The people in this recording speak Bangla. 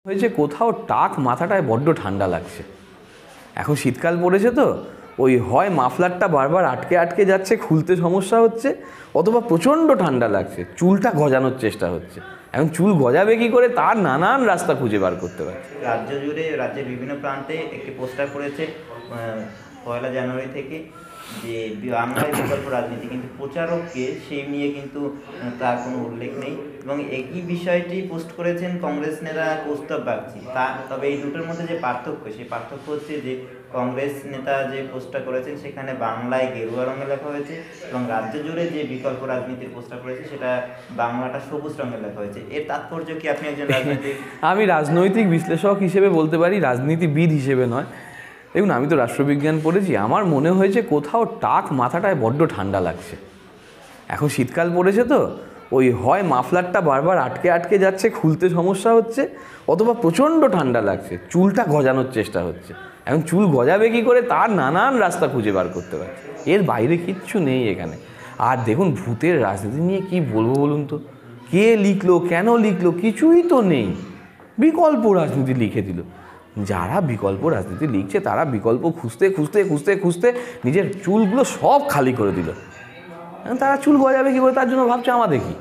হয়েছে কোথাও টাক মাথাটায় বড্ড ঠান্ডা লাগছে। এখন শীতকাল পড়েছে তো ওই হয় মাফলারটা বারবার আটকে আটকে যাচ্ছে, খুলতে সমস্যা হচ্ছে, অথবা প্রচণ্ড ঠান্ডা লাগছে, চুলটা গজানোর চেষ্টা হচ্ছে। এখন চুল গজাবে কী করে তার নানান রাস্তা খুঁজে বার করতে পারছে। রাজ্য জুড়ে রাজ্যের বিভিন্ন প্রান্তে একটি পোস্টার করেছে 1 জানুয়ারি থেকে যে বাংলায় বিকল্প রাজনীতি, কিন্তু প্রচারককে সেই নিয়ে কিন্তু তার কোনো উল্লেখ নেই। এবং একই বিষয়টি পোস্ট করেছেন কংগ্রেস নেতা কৌস্তব বাগচি। তবে এই দুটোর মধ্যে যে পার্থক্য, সেই পার্থক্য হচ্ছে যে কংগ্রেস নেতা যে পোস্টটা করেছেন সেখানে বাংলায় গেরুয়া রঙে লেখা হয়েছে, এবং রাজ্য জুড়ে যে বিকল্প রাজনীতির পোস্টটা করেছে সেটা বাংলাটা সবুজ রঙে লেখা হয়েছে। এর তাৎপর্য কি? আপনি একজন রাজনৈতিক আমি রাজনৈতিক বিশ্লেষক হিসেবে বলতে পারি, রাজনীতিবিদ হিসেবে নয়। দেখুন, আমি তো রাষ্ট্রবিজ্ঞান পড়েছি। আমার মনে হয়েছে কোথাও টাক মাথাটায় বড্ড ঠান্ডা লাগছে। এখন শীতকাল পড়েছে তো ওই হয় মাফলারটা বারবার আটকে আটকে যাচ্ছে, খুলতে সমস্যা হচ্ছে, অথবা প্রচণ্ড ঠান্ডা লাগছে, চুলটা গজানোর চেষ্টা হচ্ছে। এখন চুল গজাবে কী করে তার নানান রাস্তা খুঁজে বার করতে পারছে। এর বাইরে কিচ্ছু নেই এখানে। আর দেখুন, ভূতের রাজনীতি নিয়ে কি বলবো বলুন তো? কে লিখলো, কেন লিখলো, কিছুই তো নেই। বিকল্প রাজনীতি লিখে দিল। যারা বিকল্প রাজনীতি লিখছে তারা বিকল্প খুঁজতে খুঁজতে খুঁজতে খুঁজতে নিজের চুলগুলো সব খালি করে দিল। তারা চুল গজাবে কী করে তার জন্য ভাবছে আমাদের কি।